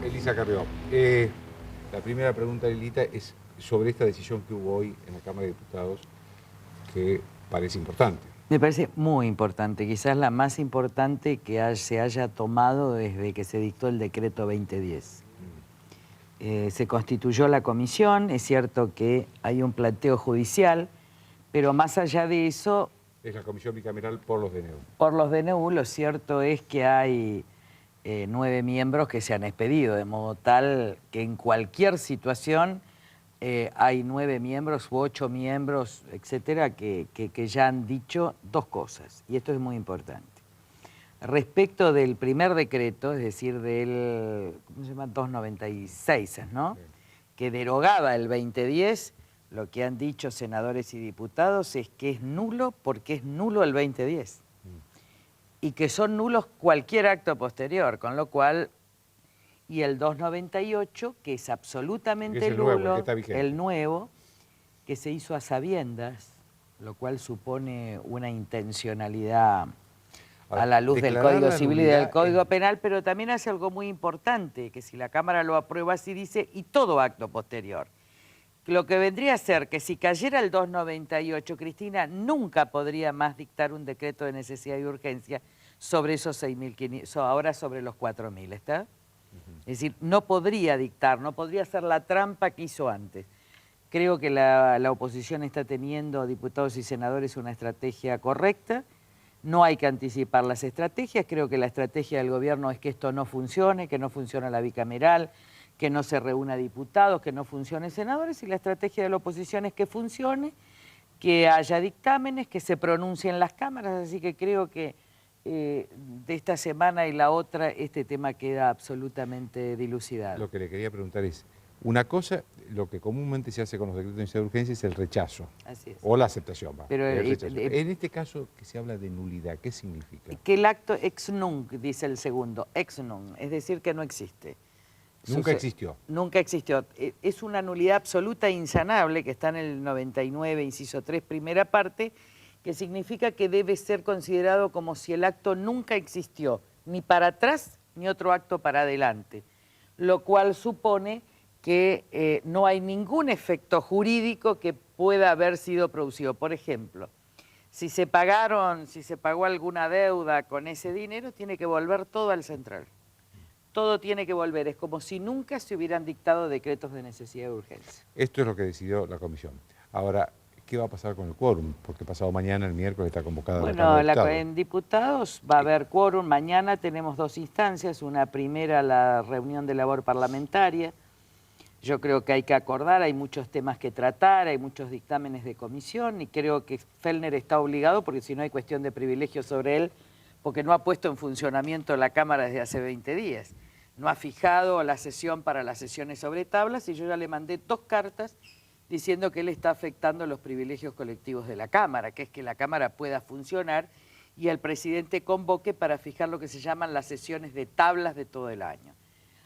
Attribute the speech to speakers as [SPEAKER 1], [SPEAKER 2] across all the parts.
[SPEAKER 1] Elisa Carrió. La primera pregunta, Lilita, es sobre esta decisión que hubo hoy en la Cámara de Diputados, que parece importante.
[SPEAKER 2] Me parece muy importante, quizás la más importante que se haya tomado desde que se dictó el decreto 2010. Se constituyó la comisión, es cierto que hay un planteo judicial, pero más allá de eso...
[SPEAKER 1] Es la comisión bicameral por los DNU.
[SPEAKER 2] Por los DNU, lo cierto es que hay 9 miembros que se han expedido, de modo tal que en cualquier situación hay 9 miembros u 8 miembros, etcétera, que ya han dicho dos cosas, y esto es muy importante. Respecto del primer decreto, es decir, del, ¿cómo se llama? 296, ¿no? Sí. Que derogaba el 2010, lo que han dicho senadores y diputados es que es nulo porque es nulo el 2010. Y que son nulos cualquier acto posterior, con lo cual... Y el 298, que es absolutamente
[SPEAKER 1] es el
[SPEAKER 2] nulo,
[SPEAKER 1] nuevo,
[SPEAKER 2] el nuevo, que se hizo a sabiendas, lo cual supone una intencionalidad a la luz del Código Civil y del Código Penal, pero también hace algo muy importante, que si la Cámara lo aprueba así dice, y todo acto posterior. Lo que vendría a ser que si cayera el 298, Cristina nunca podría más dictar un decreto de necesidad y urgencia sobre esos 6.500, ahora sobre los 4.000, ¿está? Es decir, no podría dictar, no podría hacer la trampa que hizo antes. Creo que la oposición está teniendo, diputados y senadores, una estrategia correcta. No hay que anticipar las estrategias. Creo que la estrategia del gobierno es que esto no funcione, que no funcione la bicameral, que no se reúna diputados, que no funcione senadores. Y la estrategia de la oposición es que funcione, que haya dictámenes, que se pronuncien las cámaras. Así que creo que de esta semana y la otra, este tema queda absolutamente dilucidado.
[SPEAKER 1] Lo que le quería preguntar es, una cosa, lo que comúnmente se hace con los decretos de necesidad de urgencia es el rechazo.
[SPEAKER 2] Así es.
[SPEAKER 1] O la aceptación.
[SPEAKER 2] Pero,
[SPEAKER 1] en este caso que se habla de nulidad, ¿qué significa?
[SPEAKER 2] Que el acto ex nunc, dice el segundo, ex nunc, es decir, que no existe.
[SPEAKER 1] Nunca existió.
[SPEAKER 2] Nunca existió. Es una nulidad absoluta e insanable que está en el 99, inciso 3, primera parte, que significa que debe ser considerado como si el acto nunca existió, ni para atrás ni otro acto para adelante, lo cual supone que no hay ningún efecto jurídico que pueda haber sido producido. Por ejemplo, si se pagó alguna deuda con ese dinero, tiene que volver todo al central. Todo tiene que volver, es como si nunca se hubieran dictado decretos de necesidad y urgencia.
[SPEAKER 1] Esto es lo que decidió la comisión. Ahora, ¿qué va a pasar con el quórum? Porque pasado mañana, el miércoles, está convocada la Cámara de Diputados.
[SPEAKER 2] En diputados va a haber quórum. Mañana tenemos dos instancias. Una primera, la reunión de labor parlamentaria. Yo creo que hay que acordar, hay muchos temas que tratar, hay muchos dictámenes de comisión y creo que Fellner está obligado, porque si no hay cuestión de privilegio sobre él, porque no ha puesto en funcionamiento la Cámara desde hace 20 días. No ha fijado la sesión para las sesiones sobre tablas y yo ya le mandé 2 cartas diciendo que él está afectando los privilegios colectivos de la Cámara, que es que la Cámara pueda funcionar y el presidente convoque para fijar lo que se llaman las sesiones de tablas de todo el año.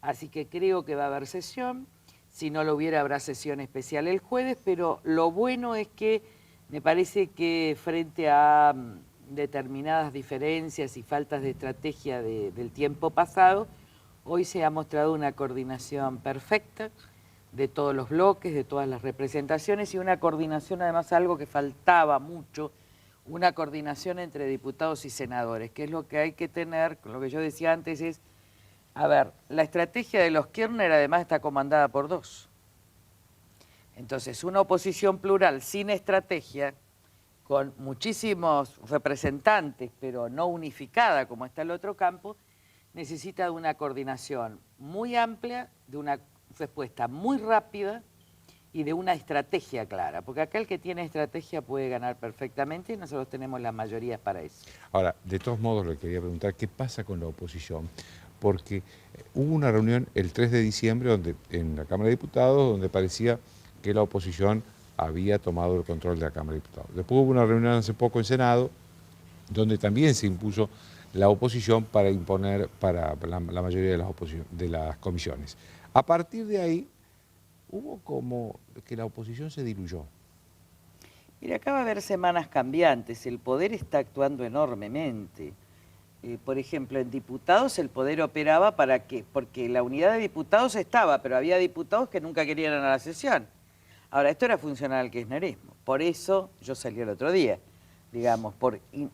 [SPEAKER 2] Así que creo que va a haber sesión, si no lo hubiera habrá sesión especial el jueves, pero lo bueno es que me parece que frente a determinadas diferencias y faltas de estrategia del tiempo pasado, hoy se ha mostrado una coordinación perfecta de todos los bloques, de todas las representaciones y una coordinación, además algo que faltaba mucho, una coordinación entre diputados y senadores, que es lo que hay que tener, lo que yo decía antes es, a ver, la estrategia de los Kirchner además está comandada por 2. Entonces, una oposición plural sin estrategia, con muchísimos representantes, pero no unificada como está el otro campo, necesita de una coordinación muy amplia, de una respuesta muy rápida y de una estrategia clara, porque acá el que tiene estrategia puede ganar perfectamente y nosotros tenemos las mayorías para eso.
[SPEAKER 1] Ahora, de todos modos, le quería preguntar qué pasa con la oposición, porque hubo una reunión el 3 de diciembre en la Cámara de Diputados donde parecía que la oposición había tomado el control de la Cámara de Diputados. Después hubo una reunión hace poco en Senado donde también se impuso la oposición para imponer para la mayoría de las comisiones. A partir de ahí, hubo como que la oposición se diluyó.
[SPEAKER 2] Mira, acá va a haber semanas cambiantes, el poder está actuando enormemente. por ejemplo, en diputados el poder operaba porque la unidad de diputados estaba, pero había diputados que nunca querían ir a la sesión. Ahora, esto era funcional al kirchnerismo. Por eso yo salí el otro día, digamos,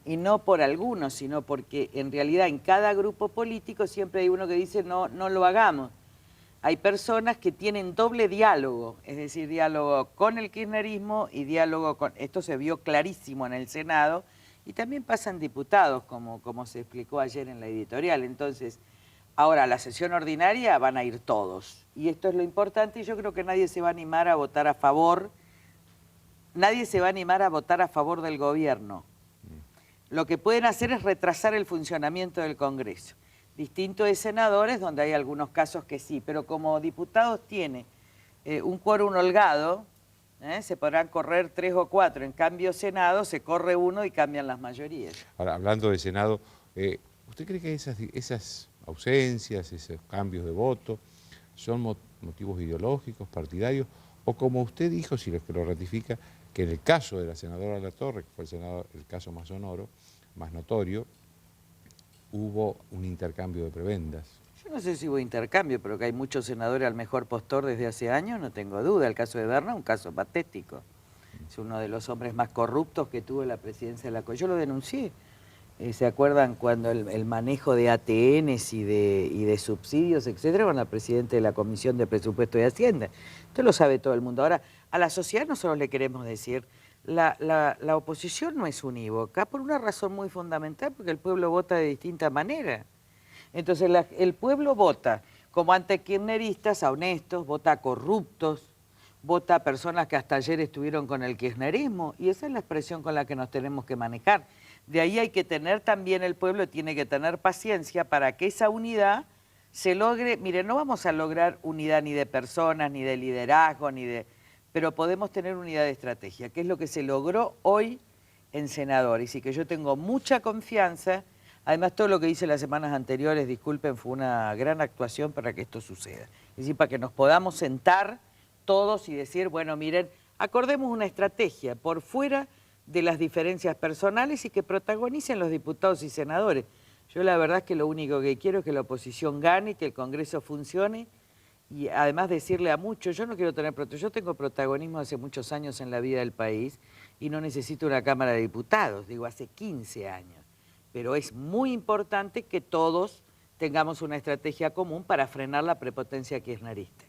[SPEAKER 2] y no por algunos, sino porque en realidad en cada grupo político siempre hay uno que dice no lo hagamos. Hay personas que tienen doble diálogo, es decir, diálogo con el kirchnerismo y diálogo con... Esto se vio clarísimo en el Senado y también pasan diputados, como se explicó ayer en la editorial. Entonces, ahora a la sesión ordinaria van a ir todos. Y esto es lo importante y yo creo que nadie se va a animar a votar a favor. Nadie se va a animar a votar a favor del gobierno. Lo que pueden hacer es retrasar el funcionamiento del Congreso. Distinto de senadores, donde hay algunos casos que sí, pero como diputados tiene un quórum holgado, se podrán correr 3 o 4, en cambio Senado se corre uno y cambian las mayorías.
[SPEAKER 1] Ahora, hablando de Senado, ¿usted cree que esas ausencias, esos cambios de voto, son motivos ideológicos, partidarios, o como usted dijo, si es que lo ratifica, que en el caso de la senadora Latorre, que fue el caso más sonoro, más notorio, hubo un intercambio de prebendas?
[SPEAKER 2] Yo no sé si hubo intercambio, pero que hay muchos senadores al mejor postor desde hace años, no tengo duda. El caso de Berna, un caso patético. Es uno de los hombres más corruptos que tuvo la presidencia de la Corte. Yo lo denuncié. ¿Se acuerdan cuando el manejo de ATNs y de subsidios, etcétera, con la presidenta de la Comisión de Presupuesto y Hacienda? Esto lo sabe todo el mundo. Ahora, a la sociedad nosotros le queremos decir, la oposición no es unívoca por una razón muy fundamental, porque el pueblo vota de distinta manera. Entonces el pueblo vota como antikirchneristas a honestos, vota a corruptos, vota a personas que hasta ayer estuvieron con el kirchnerismo, y esa es la expresión con la que nos tenemos que manejar. De ahí hay que tener también, el pueblo tiene que tener paciencia para que esa unidad se logre. Mire, no vamos a lograr unidad ni de personas, ni de liderazgo, pero podemos tener unidad de estrategia, que es lo que se logró hoy en senadores, y que yo tengo mucha confianza. Además, todo lo que hice las semanas anteriores, disculpen, fue una gran actuación para que esto suceda. Es decir, para que nos podamos sentar todos y decir, bueno, miren, acordemos una estrategia por fuera de las diferencias personales y que protagonicen los diputados y senadores. Yo la verdad es que lo único que quiero es que la oposición gane, que el Congreso funcione, y además decirle a muchos, yo no quiero tener yo tengo protagonismo hace muchos años en la vida del país y no necesito una Cámara de Diputados, digo, hace 15 años. Pero es muy importante que todos tengamos una estrategia común para frenar la prepotencia kirchnerista.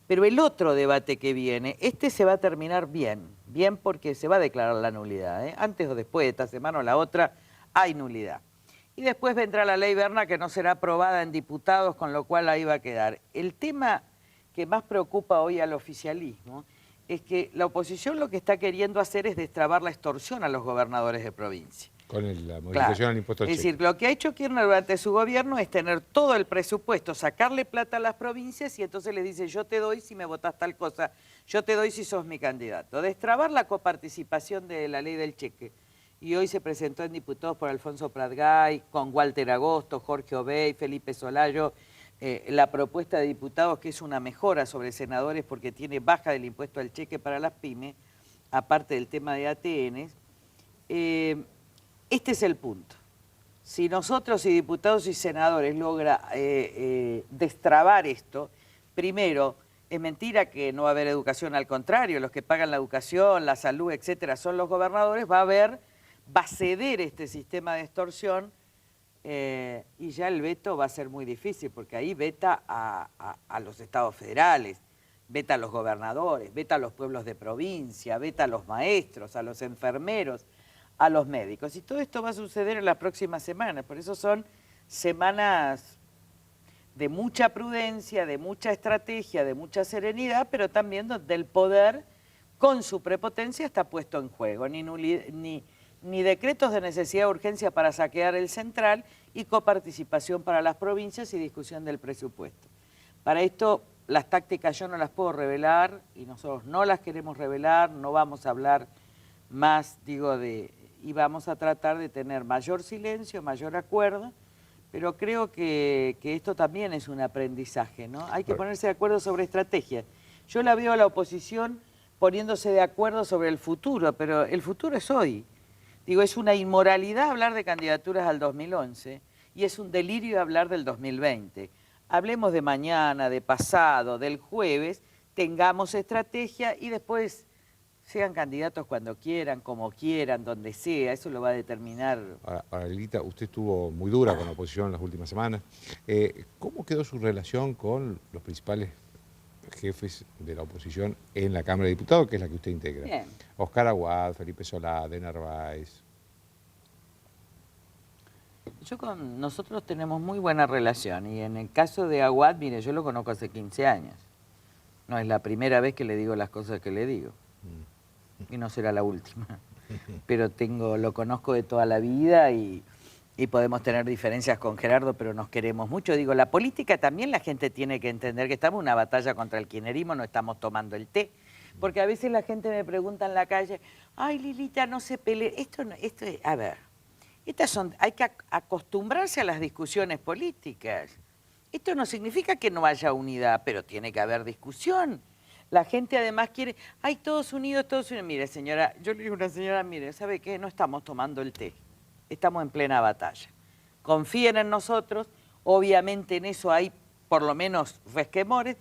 [SPEAKER 2] Pero el otro debate que viene, este se va a terminar bien porque se va a declarar la nulidad, antes o después de esta semana o la otra, hay nulidad. Y después vendrá la ley Berna que no será aprobada en diputados, con lo cual ahí va a quedar. El tema que más preocupa hoy al oficialismo es que la oposición lo que está queriendo hacer es destrabar la extorsión a los gobernadores de provincia.
[SPEAKER 1] Con la modificación al impuesto al cheque.
[SPEAKER 2] Es decir, lo que ha hecho Kirchner durante su gobierno es tener todo el presupuesto, sacarle plata a las provincias y entonces les dice, yo te doy si me votás tal cosa, yo te doy si sos mi candidato. Destrabar la coparticipación de la ley del cheque. Y hoy se presentó en diputados por Alfonso Pratgay, con Walter Agosto, Jorge Obey, Felipe Solayo, la propuesta de diputados que es una mejora sobre senadores porque tiene baja del impuesto al cheque para las pymes, aparte del tema de ATNs. Este es el punto. Si nosotros y diputados y senadores logra destrabar esto, primero, es mentira que no va a haber educación, al contrario, los que pagan la educación, la salud, etcétera, son los gobernadores, va a ceder este sistema de extorsión y ya el veto va a ser muy difícil, porque ahí veta a los estados federales, veta a los gobernadores, veta a los pueblos de provincia, veta a los maestros, a los enfermeros, a los médicos. Y todo esto va a suceder en las próximas semanas, por eso son semanas de mucha prudencia, de mucha estrategia, de mucha serenidad, pero también donde el poder, con su prepotencia, está puesto en juego. Ni decretos de necesidad de urgencia para saquear el central y coparticipación para las provincias y discusión del presupuesto. Para esto, las tácticas yo no las puedo revelar y nosotros no las queremos revelar, no vamos a hablar más, y vamos a tratar de tener mayor silencio, mayor acuerdo, pero creo que esto también es un aprendizaje, ¿no? Hay que ponerse de acuerdo sobre estrategias. Yo la veo a la oposición poniéndose de acuerdo sobre el futuro, pero el futuro es hoy. Digo, es una inmoralidad hablar de candidaturas al 2011 y es un delirio hablar del 2020. Hablemos de mañana, de pasado, del jueves, tengamos estrategia y después sean candidatos cuando quieran, como quieran, donde sea, eso lo va a determinar.
[SPEAKER 1] Ahora, Lilita, usted estuvo muy dura con la oposición en las últimas semanas. ¿Cómo quedó su relación con los principales jefes de la oposición en la Cámara de Diputados, que es la que usted integra?
[SPEAKER 2] Bien.
[SPEAKER 1] Oscar Aguad, Felipe Solá, de Narváez.
[SPEAKER 2] Nosotros tenemos muy buena relación y en el caso de Aguad, mire, yo lo conozco hace 15 años. No es la primera vez que le digo las cosas que le digo. Y no será la última. Pero lo conozco de toda la vida y podemos tener diferencias con Gerardo, pero nos queremos mucho. Digo, la política también la gente tiene que entender que estamos en una batalla contra el kirchnerismo, no estamos tomando el té. Porque a veces la gente me pregunta en la calle, ay, Lilita, no se pelee. A ver, hay que acostumbrarse a las discusiones políticas. Esto no significa que no haya unidad, pero tiene que haber discusión. La gente además quiere, ay, todos unidos, todos unidos. Mire, señora, yo le digo a una señora, mire, ¿sabe qué? No estamos tomando el té, estamos en plena batalla. Confíen en nosotros, obviamente en eso hay por lo menos resquemores.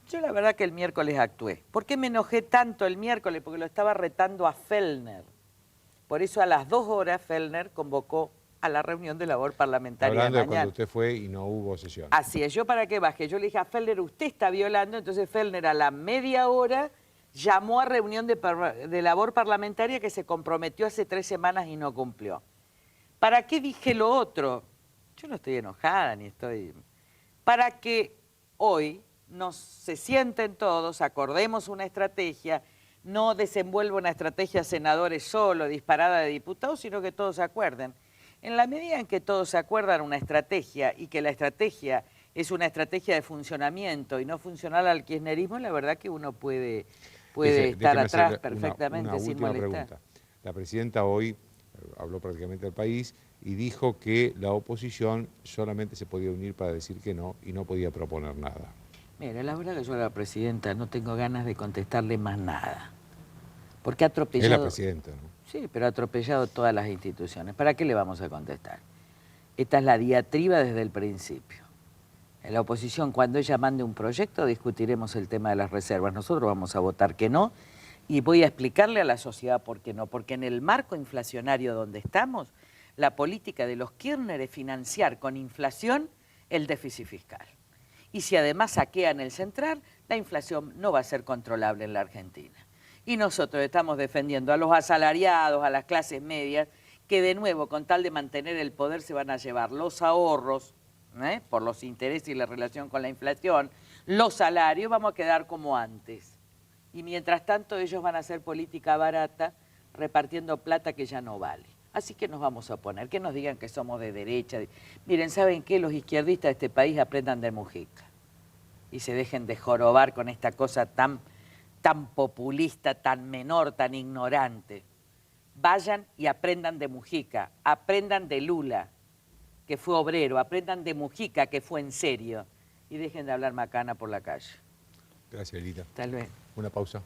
[SPEAKER 2] Yo la verdad que el miércoles actué. ¿Por qué me enojé tanto el miércoles? Porque lo estaba retando a Fellner. Por eso a las 2 horas Fellner convocó a la reunión de labor parlamentaria
[SPEAKER 1] Hablando
[SPEAKER 2] de
[SPEAKER 1] de
[SPEAKER 2] mañana.
[SPEAKER 1] cuando usted fue y no hubo sesión.
[SPEAKER 2] Así es, yo para qué bajé. Yo le dije a Fellner, usted está violando, entonces Fellner a la media hora llamó a reunión de labor parlamentaria que se comprometió hace 3 semanas y no cumplió. ¿Para qué dije lo otro? Yo no estoy enojada ni estoy... Para que hoy se sienten todos, acordemos una estrategia, no desenvuelva una estrategia senadores solo, disparada de diputados, sino que todos se acuerden. En la medida en que todos se acuerdan una estrategia y que la estrategia es una estrategia de funcionamiento y no funcional al kirchnerismo, la verdad que uno puede estar atrás perfectamente
[SPEAKER 1] una
[SPEAKER 2] sin
[SPEAKER 1] última
[SPEAKER 2] molestar.
[SPEAKER 1] pregunta. La presidenta hoy habló prácticamente del país y dijo que la oposición solamente se podía unir para decir que no y no podía proponer nada.
[SPEAKER 2] Mira, la verdad que yo a la presidenta no tengo ganas de contestarle más nada. Porque ha atropellado...
[SPEAKER 1] Es la presidenta, ¿no?
[SPEAKER 2] Sí, pero ha atropellado todas las instituciones. ¿Para qué le vamos a contestar? Esta es la diatriba desde el principio. En la oposición, cuando ella mande un proyecto, discutiremos el tema de las reservas. Nosotros vamos a votar que no y voy a explicarle a la sociedad por qué no. Porque en el marco inflacionario donde estamos, la política de los Kirchner es financiar con inflación el déficit fiscal. Y si además saquean el central, la inflación no va a ser controlable en la Argentina. Y nosotros estamos defendiendo a los asalariados, a las clases medias, que de nuevo, con tal de mantener el poder, se van a llevar los ahorros, por los intereses y la relación con la inflación, los salarios, vamos a quedar como antes. Y mientras tanto ellos van a hacer política barata, repartiendo plata que ya no vale. Así que nos vamos a oponer, que nos digan que somos de derecha. Miren, ¿saben qué? Los izquierdistas de este país aprendan de Mujica y se dejen de jorobar con esta cosa tan populista, tan menor, tan ignorante. Vayan y aprendan de Mujica, aprendan de Lula, que fue obrero, aprendan de Mujica, que fue en serio, y dejen de hablar macana por la calle.
[SPEAKER 1] Gracias, Lilita.
[SPEAKER 2] Tal vez.
[SPEAKER 1] Una pausa.